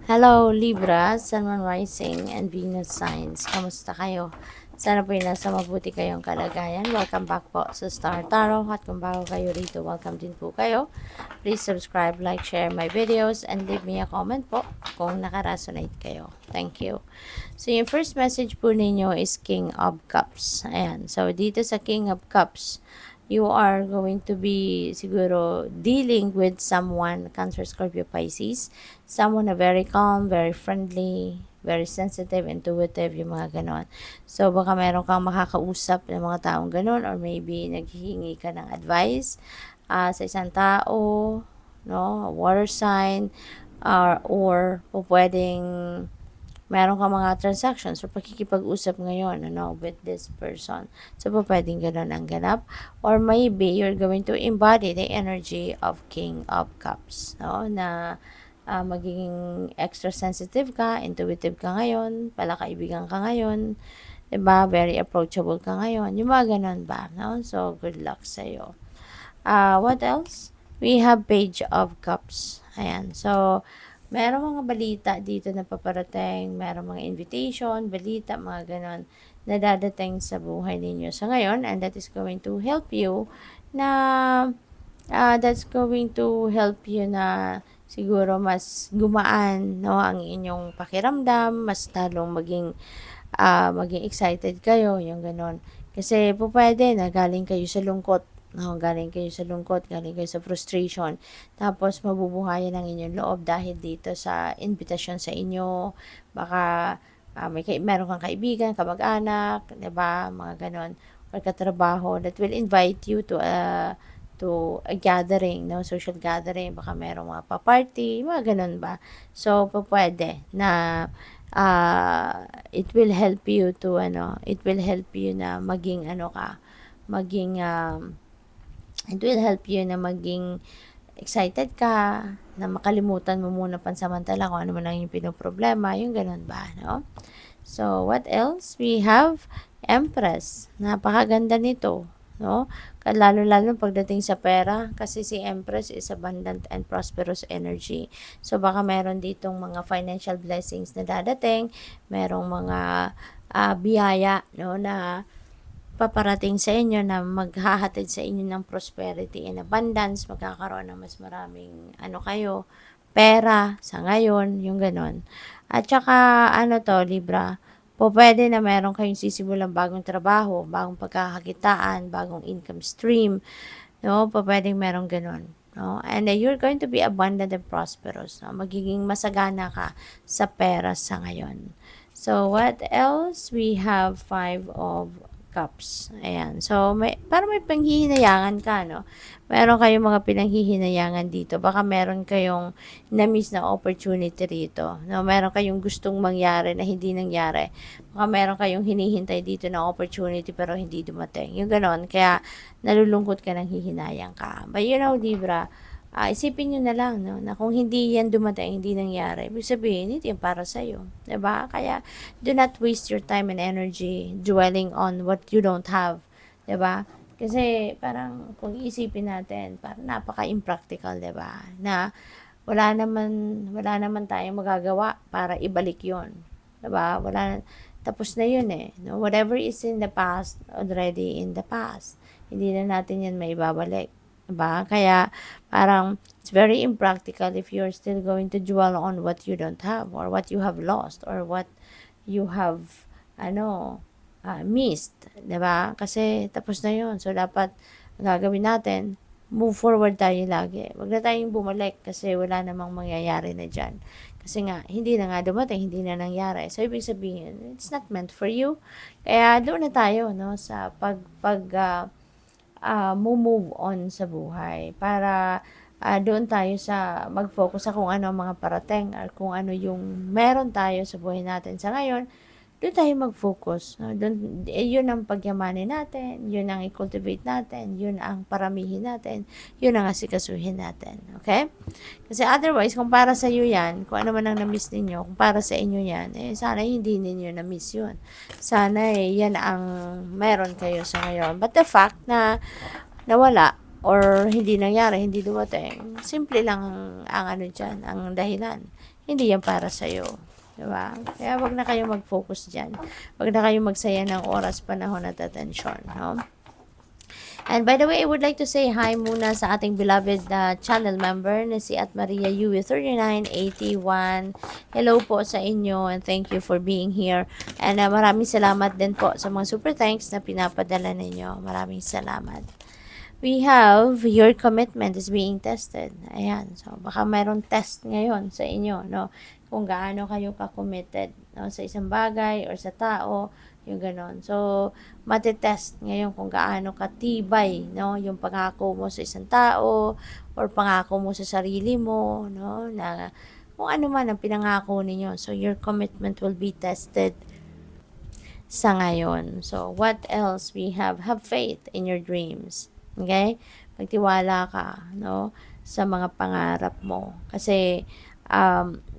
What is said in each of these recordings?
Hello Libra, Sun, Moon, Rising, and Venus signs. Kamusta kayo? Sana po nasa mabuti kayong kalagayan. Welcome back po sa Star Tarot. At kung bago kayo rito, welcome din po kayo. Please subscribe, like, share my videos, and leave me a comment po kung nakaresonate kayo. Thank you. So, yung first message po ninyo is King of Cups. Ayan. So, dito sa King of Cups, you are going to be siguro dealing with someone, Cancer, Scorpio, Pisces. Someone na very calm, very friendly, very sensitive, intuitive, yung mga ganon. So, baka meron kang makakausap ng mga taong ganon or maybe naghihingi ka ng advice sa isang tao, no, water sign, or pwedeng meron ka mga transactions or pakikipag-usap ngayon, with this person. So, pwedeng ganun ang ganap. Or maybe you're going to embody the energy of King of Cups, no? Na magiging extra sensitive ka, intuitive ka ngayon, palakaibigan ka ngayon, diba? Very approachable ka ngayon. Yung mga ganun ba, no? So, good luck sa'yo. What else? We have Page of Cups. Ayan. So, merong mga balita dito na paparating, merong mga invitation, balita, mga ganon, na dadating sa buhay ninyo sa ngayon, and that is going to help you na, siguro mas gumaan, no, ang inyong pakiramdam, mas talong maging excited kayo, yung ganon. Kasi po pwede na galing kayo sa lungkot, galing kayo sa frustration, tapos mabubuhayan ang inyong loob dahil dito sa invitation sa inyo. Baka meron kang kaibigan, kamag-anak, diba, mga ganon, or katrabaho that will invite you to a gathering, no, social gathering, baka merong mga pa-party, mga ganon ba. So, pwede na it will help you na maging it will help you na maging excited ka, na makalimutan mo muna pansamantala kung ano man lang yung pinoproblema, yung ganun ba, no? So, what else? We have Empress. Napakaganda nito, no? Lalo-lalo pagdating sa pera, kasi si Empress is abundant and prosperous energy. So, baka meron ditong mga financial blessings na dadating, merong mga biyaya, no, na paparating sa inyo na maghahatid sa inyo ng prosperity and abundance, magkakaroon ng mas maraming pera sa ngayon, yung ganon. At saka, Libra, pwede na meron kayong sisimulang bagong trabaho, bagong pagkakakitaan, bagong income stream, no? Pwedeng meron ganon, no? And you're going to be abundant and prosperous, no? Magiging masagana ka sa pera sa ngayon. So, what else? We have 5 of Cups. Ayan. So, parang may panghihinayangan ka, no? Meron kayong mga pinanghihinayangan dito. Baka meron kayong na-miss na opportunity rito, no? Meron kayong gustong mangyari na hindi nangyari. Baka meron kayong hinihintay dito na opportunity pero hindi dumating. Yung ganon. Kaya, nalulungkot ka ng hihinayang ka. But Libra, isipin nyo na lang, no, na kung hindi yan dumating, hindi nangyari, ibig sabihin, hindi yan para sa'yo. Diba? Kaya, do not waste your time and energy dwelling on what you don't have. Diba? Kasi, parang, kung isipin natin, parang napaka-impractical, diba? Na, wala naman tayong magagawa para ibalik yon. Diba? Tapos na yun eh. No? Whatever is in the past, already in the past. Hindi na natin yan maibabalik. Diba? Kaya, parang, it's very impractical if you're still going to dwell on what you don't have or what you have lost or what you have, missed. Diba? Kasi, tapos na yun. So, dapat, gagawin natin, move forward tayo lagi. Huwag na tayong bumalik kasi wala namang mangyayari na dyan. Kasi nga, hindi na nga dumating, hindi na nangyari. So, ibig sabihin, it's not meant for you. Kaya, doon na tayo, no, sa move on sa buhay para doon tayo sa mag-focus sa kung ano ang mga parating or kung ano yung meron tayo sa buhay natin sa ngayon, doon tayo mag-focus. No? Yun ang pagyamanin natin, yun ang i-cultivate natin, yun ang paramihin natin, yun ang asikasuhin natin. Okay? Kasi otherwise, kung para sa iyo yan, kung ano man ang na-miss ninyo, kung para sa inyo yan, sana hindi ninyo na-miss yun. Sana yan ang meron kayo sa ngayon. But the fact na nawala, or hindi nangyari, hindi dumating, simple lang ang ano dyan, ang dahilan. Hindi yan para sa'yo. Diba? Kaya wag na kayo mag-focus dyan. Wag na kayo magsaya ng oras, panahon at atensyon. No? And by the way, I would like to say hi muna sa ating beloved channel member na si At Maria Yui 3981. Hello po sa inyo and thank you for being here. And maraming salamat din po sa mga super thanks na pinapadala ninyo. Maraming salamat. We have your commitment is being tested. Ayan. So, baka mayroong test ngayon sa inyo, no? Kung gaano kayo ka-committed, no? Sa isang bagay or sa tao, yung ganon. So, matitest ngayon kung gaano katibay, no? Yung pangako mo sa isang tao or pangako mo sa sarili mo, no? Na kung ano man ang pinangako ninyo. So, your commitment will be tested sa ngayon. So, what else we have? Have faith in your dreams. Okay? Magtiwala ka, no? Sa mga pangarap mo. Kasi,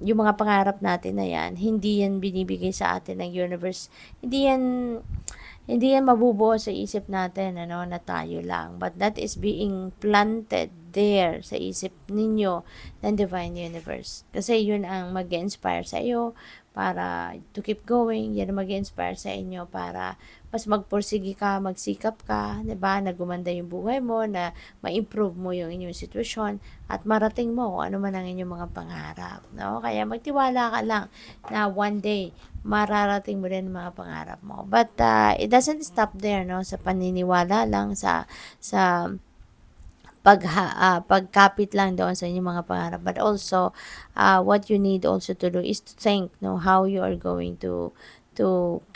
yung mga pangarap natin na yan, hindi yan binibigay sa atin ng universe. Hindi yan mabubuo sa isip natin, ano, na tayo lang. But that is being planted there sa isip ninyo ng Divine Universe. Kasi yun ang mag-inspire sa iyo para to keep going. Yan ang mag-inspire sa inyo para mas magpursige ka, magsikap ka, 'di ba? Na gumanda yung buhay mo, na ma-improve mo yung inyong sitwasyon at marating mo kung ano man ang inyong mga pangarap, no? Kaya magtiwala ka lang na one day mararating mo rin ang mga pangarap mo. But it doesn't stop there, no? Sa paniniwala lang sa pagkapit lang doon sa inyong mga pangarap, but also what you need also to do is to think, no, how you are going to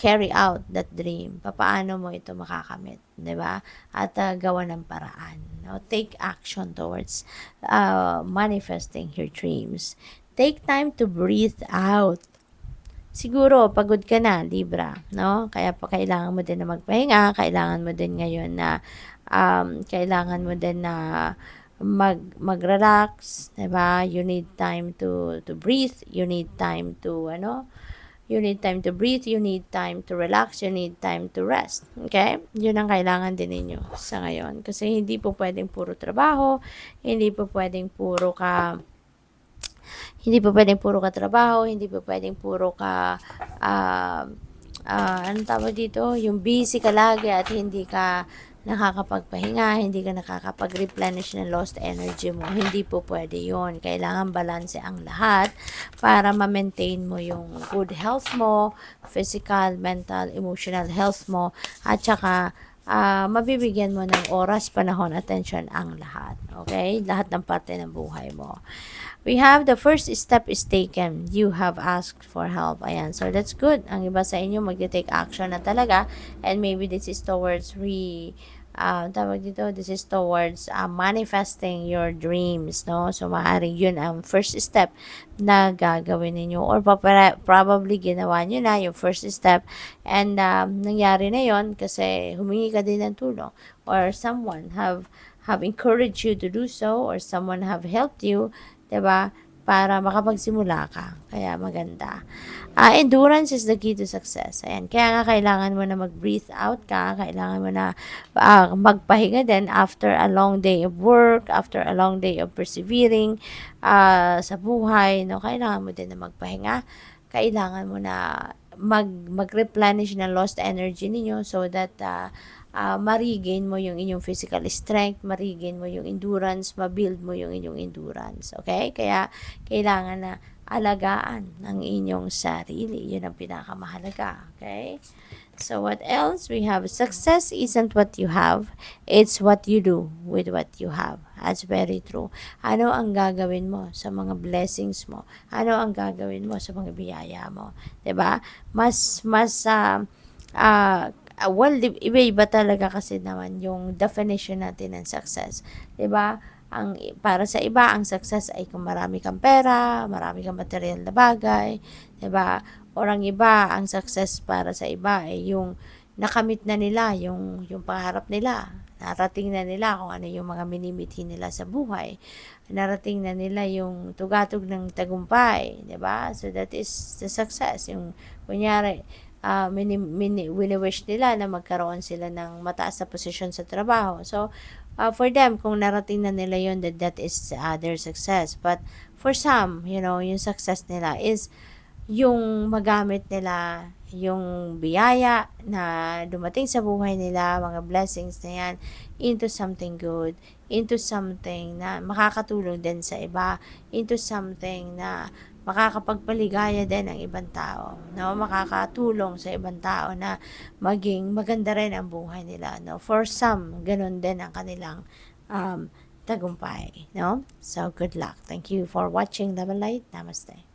carry out that dream. Papaano mo ito makakamit, 'di ba? At gawa ng paraan. No? Take action towards manifesting your dreams. Take time to breathe out. Siguro pagod ka na, Libra, no? Kaya pa kailangan mo din na magpahinga, kailangan mo din ngayon na kailangan mo din na mag-relax, 'di ba? You need time to breathe, you need time to you need time to breathe, you need time to relax, you need time to rest. Okay? Yun ang kailangan din ninyo sa ngayon. Kasi hindi po pwedeng puro trabaho, hindi po pwedeng puro ka trabaho, hindi po pwedeng puro ka anong tawag dito, yung busy ka lagi at hindi ka nakakapagpahinga, hindi ka nakakapag-replenish ng lost energy mo. Hindi po pwede yun. Kailangan balanse ang lahat para ma-maintain mo yung good health mo, physical, mental, emotional health mo, at saka mabibigyan mo ng oras, panahon, attention ang lahat. Okay? Lahat ng parte ng buhay mo. We have the first step is taken. You have asked for help. Ayan. So, that's good. Ang iba sa inyo mag-take action na talaga. And maybe this is towards this is towards manifesting your dreams, no? So, maaaring yun ang first step na gagawin ninyo. Or probably ginawa nyo na yung first step. And nangyari na yon kasi humingi ka din ng tulong. Or someone have encouraged you to do so. Or someone have helped you, 'di ba? Para makapagsimula ka. Kaya maganda. Endurance is the key to success. Ayan. Kaya nga kailangan mo na mag-breathe out ka. Kailangan mo na magpahinga din after a long day of work, after a long day of persevering sa buhay. No? Kailangan mo din na magpahinga. Kailangan mo na mag-replenish ng lost energy ninyo so that ma-regain mo yung inyong physical strength, ma-regain mo yung endurance, ma-build mo yung inyong endurance. Okay? Kaya, kailangan na alagaan ang inyong sarili. Yun ang pinakamahalaga. Okay? So, what else? We have success isn't what you have, it's what you do with what you have. That's very true. Ano ang gagawin mo sa mga blessings mo? Ano ang gagawin mo sa mga biyaya mo? 'Di ba? Well, iba-iba talaga kasi naman yung definition natin ng success. 'Di ba? Para sa iba, ang success ay kung marami kang pera, marami kang material na bagay, 'di ba? Or ang iba, ang success para sa iba ay yung nakamit na nila yung pangarap nila. Narating na nila kung ano yung mga minimithi nila sa buhay. Narating na nila yung tugatog ng tagumpay, 'di ba? So that is the success. Yung kunyari, wini-wish nila na magkaroon sila ng mataas na posisyon sa trabaho. So, for them, kung narating na nila yun, that is their success. But for some, yung success nila is yung magamit nila yung biyaya na dumating sa buhay nila, mga blessings na yan, into something good, into something na makakatulong din sa iba, into something na makakapagpaligaya din ng ibang tao, no? Makakatulong sa ibang tao na maging maganda rin ang buhay nila, no? For some, ganun din ang kanilang tagumpay, no? So, good luck. Thank you for watching Love and Light. Namaste.